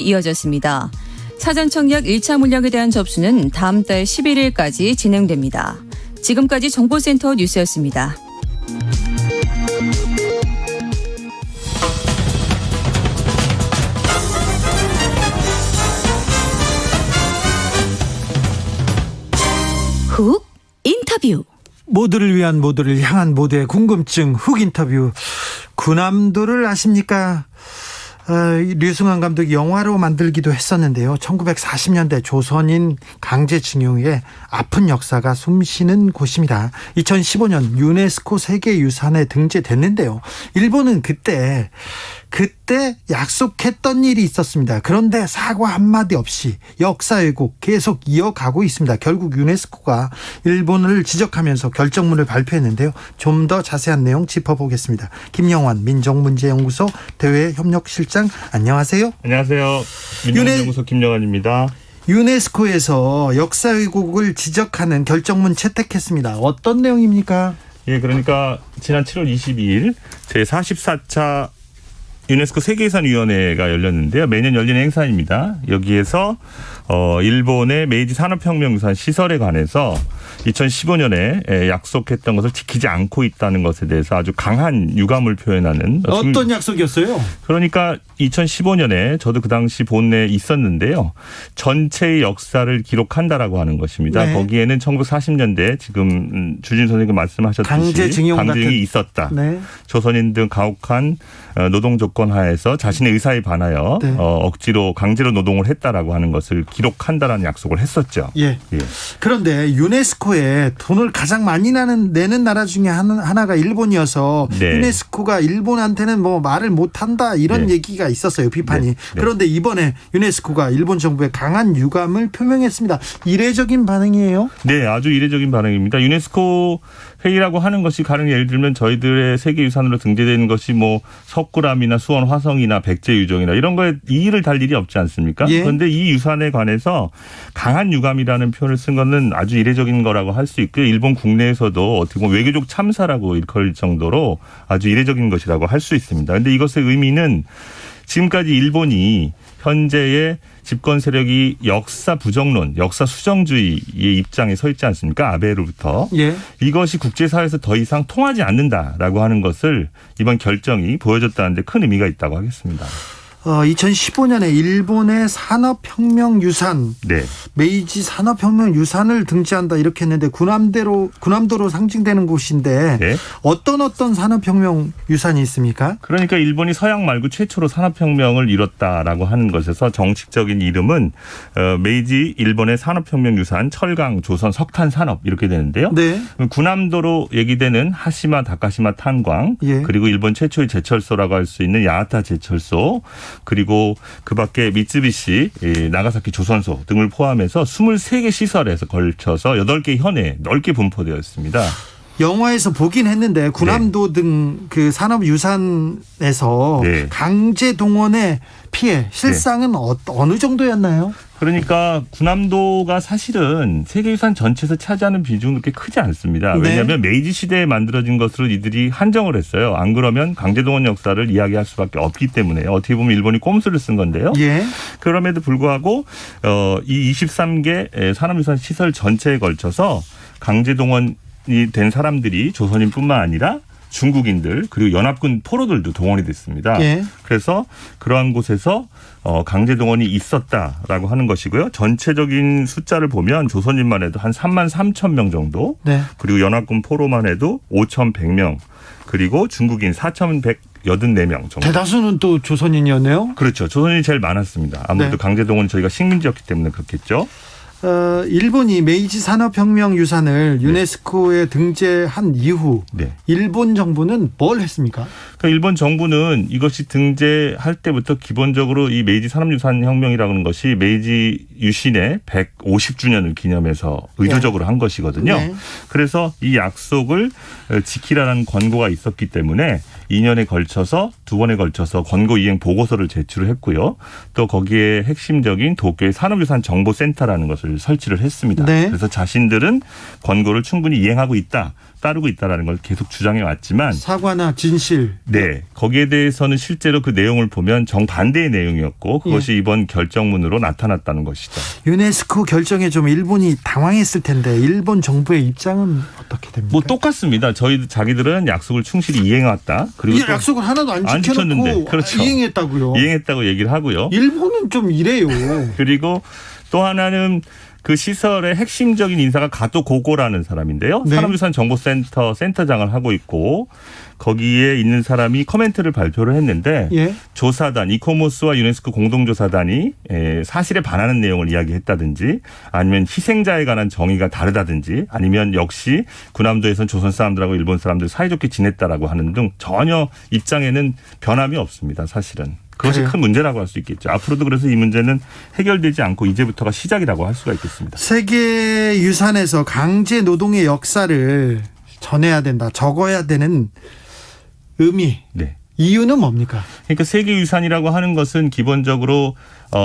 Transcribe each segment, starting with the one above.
이어졌습니다. 사전 청약 1차 물량에 대한 접수는 다음 달 11일까지 진행됩니다. 지금까지 정보센터 뉴스였습니다. 훅 인터뷰. 모두를 위한 모두를 향한 모두의 궁금증 훅 인터뷰. 군함도를 아십니까? 류승환 감독이 영화로 만들기도 했었는데요. 1940년대 조선인 강제징용의 아픈 역사가 숨쉬는 곳입니다. 2015년 유네스코 세계유산에 등재됐는데요. 일본은 그때 약속했던 일이 있었습니다. 그런데 사과 한마디 없이 역사 왜곡 계속 이어가고 있습니다. 결국 유네스코가 일본을 지적하면서 결정문을 발표했는데요. 좀 더 자세한 내용 짚어보겠습니다. 김영환 민정문제연구소 대외협력실장, 안녕하세요. 안녕하세요. 민정문제연구소 김영환입니다. 유네스코에서 역사 왜곡을 지적하는 결정문 채택했습니다. 어떤 내용입니까? 예, 그러니까 지난 7월 22일 제44차 유네스코 세계유산위원회가 열렸는데요. 매년 열리는 행사입니다. 여기에서 일본의 메이지 산업혁명유산 시설에 관해서 2015년에 약속했던 것을 지키지 않고 있다는 것에 대해서 아주 강한 유감을 표현하는. 어떤 약속이었어요? 그러니까 2015년에 저도 그 당시 본회에 있었는데요. 전체의 역사를 기록한다라고 하는 것입니다. 네. 거기에는 1940년대 지금 주진 선생님 말씀하셨듯이 강제징용이 있었다. 네. 조선인 등 가혹한 노동 조건 하에서 자신의 의사에 반하여 네. 억지로 강제로 노동을 했다라고 하는 것을 기록한다라는 약속을 했었죠. 예. 예. 그런데 유네스코에 돈을 가장 많이 내는 나라 중에 하나가 일본이어서 네. 유네스코가 일본한테는 뭐 말을 못한다 이런 네. 얘기가 있었어요. 비판이. 네. 네. 그런데 이번에 유네스코가 일본 정부에 강한 유감을 표명했습니다. 이례적인 반응이에요? 네, 아주 이례적인 반응입니다. 유네스코 회의라고 하는 것이 가령 예를 들면 저희들의 세계유산으로 등재되는 것이 뭐 석굴암이나 수원 화성이나 백제유정이나 이런 거에 이의를 달 일이 없지 않습니까? 예. 그런데 이 유산에 관해서 강한 유감이라는 표현을 쓴 것은 아주 이례적인 거라고 할 수 있고요. 일본 국내에서도 어떻게 보면 외교적 참사라고 일컬 정도로 아주 이례적인 것이라고 할 수 있습니다. 그런데 이것의 의미는 지금까지 일본이 현재의 집권 세력이 역사 부정론, 역사 수정주의의 입장에 서 있지 않습니까? 아베로부터. 예. 이것이 국제사회에서 더 이상 통하지 않는다라고 하는 것을 이번 결정이 보여줬다는 데 큰 의미가 있다고 하겠습니다. 2015년에 일본의 산업혁명유산, 네. 메이지 산업혁명유산을 등재한다 이렇게 했는데 군함도로 상징되는 곳인데 네. 어떤 산업혁명유산이 있습니까? 그러니까 일본이 서양 말고 최초로 산업혁명을 이뤘다라고 하는 것에서 정식적인 이름은 메이지 일본의 산업혁명유산 철강, 조선, 석탄 산업 이렇게 되는데요. 네. 군함도로 얘기되는 하시마, 다카시마 탄광 예. 그리고 일본 최초의 제철소라고 할 수 있는 야하타 제철소 그리고 그밖에 미쓰비시, 나가사키 조선소 등을 포함해서 23개 시설에서 걸쳐서 8개 현에 넓게 분포되어 있습니다. 영화에서 보긴 했는데 군함도 네. 등 그 산업유산에서 네. 강제 동원의 피해 실상은 네. 어느 정도였나요? 그러니까 군함도가 사실은 세계유산 전체에서 차지하는 비중은 그렇게 크지 않습니다. 왜냐하면 네. 메이지 시대에 만들어진 것으로 이들이 한정을 했어요. 안 그러면 강제동원 역사를 이야기할 수밖에 없기 때문에요. 어떻게 보면 일본이 꼼수를 쓴 건데요. 예. 그럼에도 불구하고 이 23개 산업유산 시설 전체에 걸쳐서 강제동원이 된 사람들이 조선인뿐만 아니라 중국인들 그리고 연합군 포로들도 동원이 됐습니다. 예. 그래서 그러한 곳에서 강제 동원이 있었다라고 하는 것이고요. 전체적인 숫자를 보면 조선인만 해도 한 3만 3천 명 정도 네. 그리고 연합군 포로만 해도 5,100명 그리고 중국인 4,184명 정도. 대다수는 또 조선인이었네요? 그렇죠. 조선인이 제일 많았습니다. 아무래도 네. 강제 동원은 저희가 식민지였기 때문에 그렇겠죠. 일본이 메이지 산업혁명 유산을 유네스코에 등재한 이후 네. 일본 정부는 뭘 했습니까? 그러니까 일본 정부는 이것이 등재할 때부터 기본적으로 이 메이지 산업유산 혁명이라는 것이 메이지 유신의 150주년을 기념해서 의도적으로 한 것이거든요. 네. 그래서 이 약속을 지키라는 권고가 있었기 때문에 2년에 걸쳐서 2번에 걸쳐서 권고 이행 보고서를 제출을 했고요. 또 거기에 핵심적인 도쿄의 산업유산 정보센터라는 것을 설치를 했습니다. 네. 그래서 자신들은 권고를 충분히 이행하고 있다, 따르고 있다라는 걸 계속 주장해 왔지만 사과나 진실 네. 거기에 대해서는 실제로 그 내용을 보면 정반대의 내용이었고 그것이 이번 결정문으로 나타났다는 것이죠. 유네스코 결정에 좀 일본이 당황했을 텐데 일본 정부의 입장은 어떻게 됩니까? 뭐 똑같습니다. 자기들은 약속을 충실히 이행했다. 그리고 이 약속을 하나도 안 지켜놓고 그렇죠. 이행했다고요. 이행했다고 얘기를 하고요. 일본은 좀 이래요. 그리고 또 하나는 그 시설의 핵심적인 인사가 가토 고고라는 사람인데요. 네. 산업유산정보센터 센터장을 하고 있고 거기에 있는 사람이 코멘트를 발표를 했는데 예. 조사단 이코모스와 유네스코 공동조사단이 사실에 반하는 내용을 이야기했다든지 아니면 희생자에 관한 정의가 다르다든지 아니면 역시 군함도에서는 조선 사람들하고 일본 사람들 사이좋게 지냈다라고 하는 등 전혀 입장에는 변함이 없습니다. 사실은. 그것이 그래요? 큰 문제라고 할 수 있겠죠. 앞으로도 그래서 이 문제는 해결되지 않고 이제부터가 시작이라고 할 수가 있겠습니다. 세계유산에서 강제 노동의 역사를 전해야 된다, 적어야 되는 의미. 네. 이유는 뭡니까? 그러니까 세계유산이라고 하는 것은 기본적으로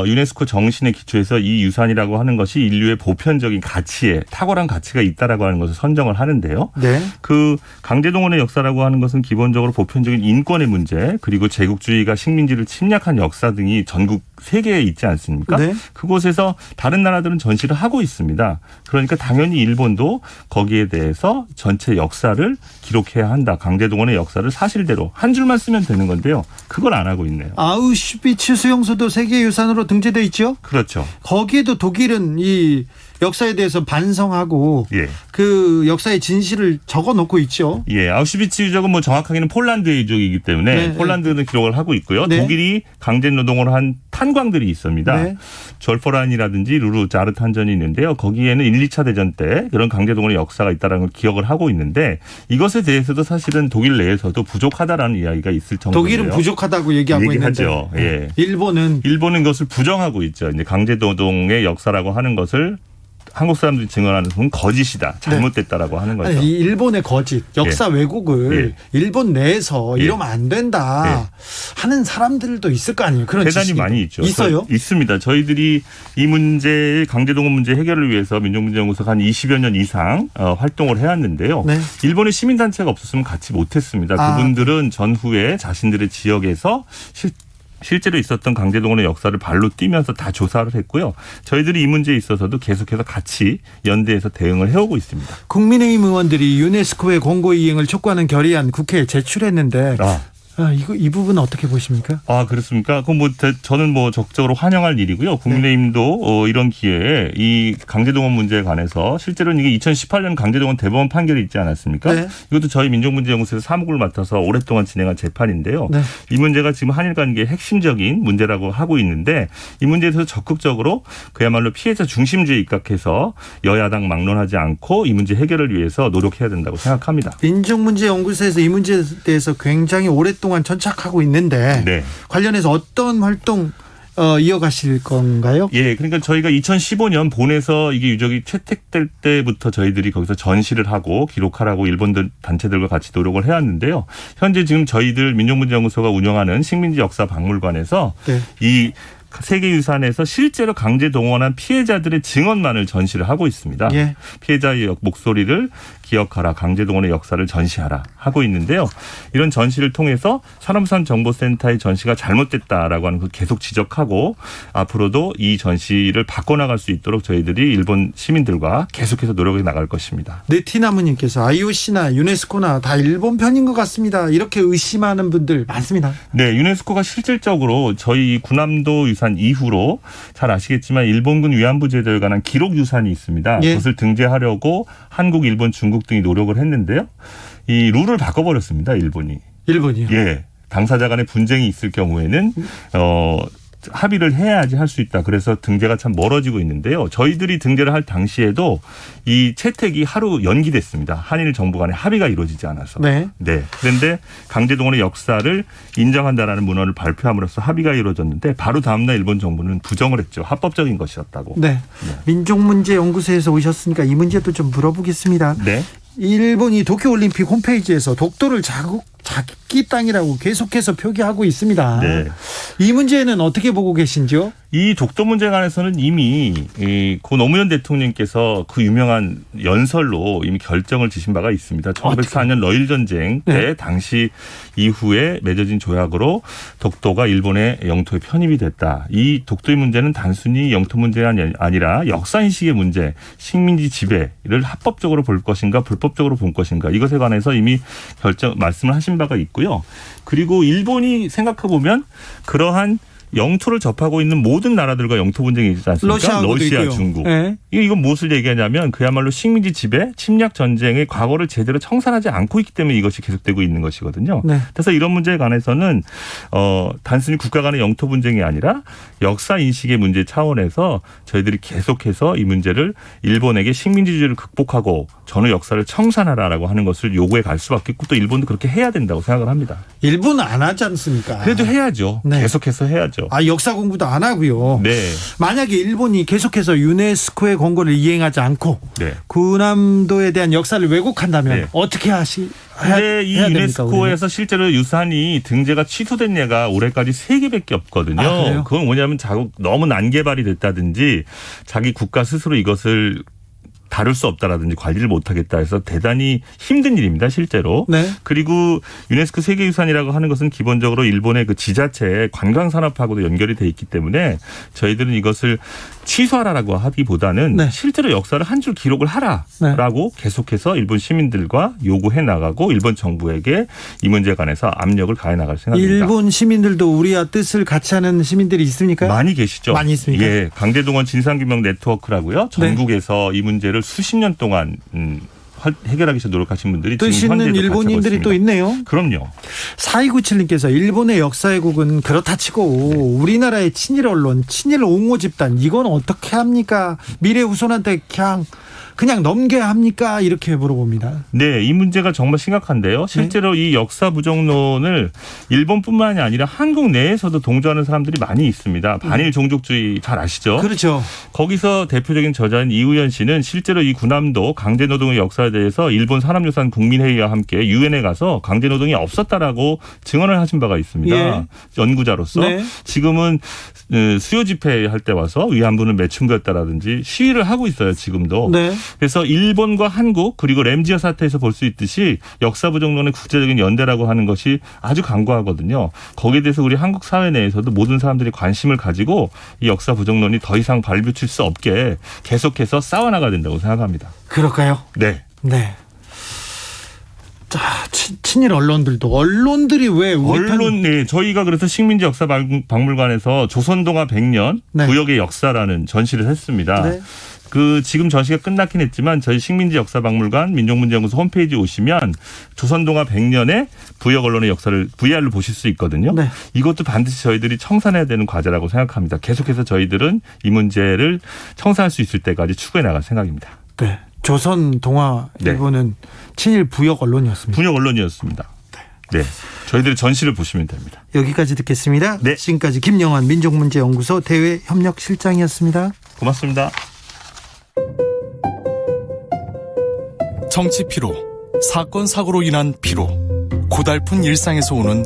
유네스코 정신에 기초해서 이 유산이라고 하는 것이 인류의 보편적인 가치에 탁월한 가치가 있다라고 하는 것을 선정을 하는데요. 네. 그 강제동원의 역사라고 하는 것은 기본적으로 보편적인 인권의 문제 그리고 제국주의가 식민지를 침략한 역사 등이 전국 세계에 있지 않습니까? 네. 그곳에서 다른 나라들은 전시를 하고 있습니다. 그러니까 당연히 일본도 거기에 대해서 전체 역사를 기록해야 한다. 강제동원의 역사를 사실대로 한 줄만 쓰면 되는 건데요. 그걸 안 하고 있네요. 아우슈비츠 수용소도 세계유산으로 등재돼 있죠? 그렇죠. 거기에도 독일은 이 역사에 대해서 반성하고 예. 그 역사의 진실을 적어놓고 있죠. 예, 아우슈비츠 유적은 뭐 정확하게는 폴란드의 유적이기 때문에 네, 폴란드는 기록을 하고 있고요. 네. 독일이 강제 노동을 한 탄광들이 있습니다. 네. 졸포란이라든지 루르 자르탄전이 있는데요. 거기에는 1, 2차 대전 때 그런 강제 노동의 역사가 있다는 걸 기억을 하고 있는데 이것에 대해서도 사실은 독일 내에서도 부족하다라는 이야기가 있을 정도예요. 독일은 부족하다고 얘기하고 얘기하죠. 있는데 예. 일본은 이것을 부정하고 있죠. 이제 강제 노동의 역사라고 하는 것을 한국 사람들이 증언하는 것은 거짓이다. 잘못됐다라고 하는 거죠. 아니, 이 일본의 거짓, 역사 왜곡을 일본 내에서 이러면 안 된다 하는 사람들도 있을 거 아니에요. 그런 대단히 지식이 많이 있죠. 있어요? 있습니다. 저희들이 이 문제 강제동원 문제 해결을 위해서 민족문제연구소가 한 20여 년 이상 활동을 해왔는데요. 네. 일본의 시민단체가 없었으면 같이 못했습니다. 그분들은 전후에 자신들의 지역에서 실제로 있었던 강제동원의 역사를 발로 뛰면서 다 조사를 했고요. 저희들이 이 문제에 있어서도 계속해서 같이 연대해서 대응을 해오고 있습니다. 국민의힘 의원들이 유네스코의 권고이행을 촉구하는 결의안 국회에 제출했는데 이 부분은 어떻게 보십니까? 그렇습니까? 그럼 저는 적극적으로 환영할 일이고요. 국민의힘도 이런 기회에 이 강제동원 문제에 관해서 실제로는 이게 2018년 강제동원 대법원 판결이 있지 않았습니까? 네. 이것도 저희 민족문제연구소에서 사무국을 맡아서 오랫동안 진행한 재판인데요. 네. 이 문제가 지금 한일 관계의 핵심적인 문제라고 하고 있는데 이 문제에 대해서 적극적으로 그야말로 피해자 중심주의에 입각해서 여야당 막론하지 않고 이 문제 해결을 위해서 노력해야 된다고 생각합니다. 민족문제연구소에서 이 문제에 대해서 굉장히 오랫동안 천착하고 있는데 관련해서 어떤 활동 이어가실 건가요? 예, 그러니까 저희가 2015년 본에서 이게 유적이 채택될 때부터 저희들이 거기서 전시를 하고 기록하라고 일본 단체들과 같이 노력을 해왔는데요. 현재 지금 저희들 민족문제연구소가 운영하는 식민지 역사 박물관에서 이 세계유산에서 실제로 강제 동원한 피해자들의 증언만을 전시를 하고 있습니다. 피해자의 목소리를 기억하라, 강제 동원의 역사를 전시하라 하고 있는데요. 이런 전시를 통해서 산업유산 정보센터의 전시가 잘못됐다라고 하는 걸 계속 지적하고 앞으로도 이 전시를 바꿔나갈 수 있도록 저희들이 일본 시민들과 계속해서 노력해 나갈 것입니다. 네티나무님께서 IOC나 유네스코나 다 일본 편인 것 같습니다. 이렇게 의심하는 분들 많습니다. 네, 유네스코가 실질적으로 저희 군함도 유산 이후로 잘 아시겠지만 일본군 위안부 제도에 관한 기록 유산이 있습니다. 그것을 등재하려고 한국, 일본, 중국 등이 노력을 했는데요. 이 룰을 바꿔버렸습니다. 일본이요? 예. 당사자 간의 분쟁이 있을 경우에는 합의를 해야지 할 수 있다. 그래서 등재가 참 멀어지고 있는데요. 저희들이 등재를 할 당시에도 이 채택이 하루 연기됐습니다. 한일 정부 간의 합의가 이루어지지 않아서. 네. 그런데 강제동원의 역사를 인정한다라는 문헌을 발표함으로써 합의가 이루어졌는데 바로 다음날 일본 정부는 부정을 했죠. 합법적인 것이었다고. 민족문제연구소에서 오셨으니까 이 문제도 좀 물어보겠습니다. 일본이 도쿄올림픽 홈페이지에서 독도를 자기 땅이라고 계속해서 표기하고 있습니다. 이 문제는 어떻게 보고 계신지요? 이 독도 문제에 관해서는 이미 고 노무현 대통령께서 그 유명한 연설로 이미 결정을 지신 바가 있습니다. 1904년 러일 전쟁 때 당시 이후에 맺어진 조약으로 독도가 일본의 영토에 편입이 됐다. 이 독도의 문제는 단순히 영토 문제가 아니라 역사인식의 문제, 식민지 지배를 합법적으로 볼 것인가 불법적으로 볼 것인가 이것에 관해서 이미 말씀을 하신 바가 있고요. 그리고 일본이 생각해 보면 그러한 영토를 접하고 있는 모든 나라들과 영토 분쟁이 있지 않습니까? 러시아, 중국. 네. 이건 무엇을 얘기하냐면 그야말로 식민지 지배, 침략 전쟁의 과거를 제대로 청산하지 않고 있기 때문에 이것이 계속되고 있는 것이거든요. 네. 그래서 이런 문제에 관해서는 단순히 국가 간의 영토 분쟁이 아니라 역사 인식의 문제 차원에서 저희들이 계속해서 이 문제를 일본에게 식민지주의를 극복하고 전후 역사를 청산하라라고 하는 것을 요구해 갈 수밖에 없고 또 일본도 그렇게 해야 된다고 생각을 합니다. 일본은 안 하지 않습니까? 그래도 해야죠. 네. 계속해서 해야죠. 역사 공부도 안 하고요. 네. 만약에 일본이 계속해서 유네스코의 권고를 이행하지 않고 네. 군함도에 대한 역사를 왜곡한다면 네. 어떻게 이 유네스코에서 실제로 유산이 등재가 취소된 예가 올해까지 3개밖에 없거든요. 그건 뭐냐면 너무 난개발이 됐다든지 자기 국가 스스로 이것을 다룰 수 없다라든지 관리를 못하겠다 해서 대단히 힘든 일입니다. 실제로. 네. 그리고 유네스코 세계유산이라고 하는 것은 기본적으로 일본의 그 지자체의 관광산업하고도 연결이 돼 있기 때문에 저희들은 이것을 취소하라라고 하기보다는 네. 실제로 역사를 한 줄 기록을 하라라고 네. 계속해서 일본 시민들과 요구해 나가고 일본 정부에게 이 문제에 관해서 압력을 가해 나갈 생각입니다. 일본 시민들도 우리와 뜻을 같이 하는 시민들이 있습니까? 많이 계시죠. 많이 있습니까? 예, 강제동원 진상규명 네트워크라고요. 전국에서 네. 이 문제를 수십 년 동안 해결하기 위해서 노력하신 분들이 뜻 있는 일본인들이 또 있네요. 그럼요. 4297님께서 일본의 역사 왜곡은 그렇다 치고 네. 우리나라의 친일 언론, 친일 옹호 집단 이건 어떻게 합니까? 미래 후손한테 그냥 넘겨야 합니까? 이렇게 물어봅니다. 네, 이 문제가 정말 심각한데요. 실제로 네. 이 역사 부정론을 일본뿐만이 아니라 한국 내에서도 동조하는 사람들이 많이 있습니다. 반일 종족주의 잘 아시죠? 그렇죠. 거기서 대표적인 저자인 이우연 씨는 실제로 이 군함도 강제노동의 역사에 대해서 일본 산업유산 국민회의와 함께 유엔에 가서 강제노동이 없었다라고 증언을 하신 바가 있습니다. 예. 연구자로서. 네. 지금은 수요 집회할 때 와서 위안부는 매춘부였다라든지 시위를 하고 있어요. 지금도. 네. 그래서 일본과 한국 그리고 램지어 사태에서 볼 수 있듯이 역사 부정론의 국제적인 연대라고 하는 것이 아주 강고하거든요. 거기에 대해서 우리 한국 사회 내에서도 모든 사람들이 관심을 가지고 이 역사 부정론이 더 이상 발붙일 수 없게 계속해서 싸워나가야 된다고 생각합니다. 그럴까요? 네. 네. 자, 친일 언론들이 왜 네, 저희가 그래서 식민지 역사 박물관에서 조선동화 100년 네. 구역의 역사라는 전시를 했습니다. 네. 지금 전시가 끝났긴 했지만 저희 식민지 역사박물관 민족문제연구소 홈페이지 오시면 조선동화 100년의 부역 언론의 역사를 VR로 보실 수 있거든요. 네. 이것도 반드시 저희들이 청산해야 되는 과제라고 생각합니다. 계속해서 저희들은 이 문제를 청산할 수 있을 때까지 추구해 나갈 생각입니다. 네. 조선동화 일본은 네. 친일 부역 언론이었습니다. 부역 언론이었습니다. 네. 저희들의 전시를 보시면 됩니다. 여기까지 듣겠습니다. 네. 지금까지 김영환 민족문제연구소 대외협력실장이었습니다. 고맙습니다. 정치 피로, 사건 사고로 인한 피로, 고달픈 일상에서 오는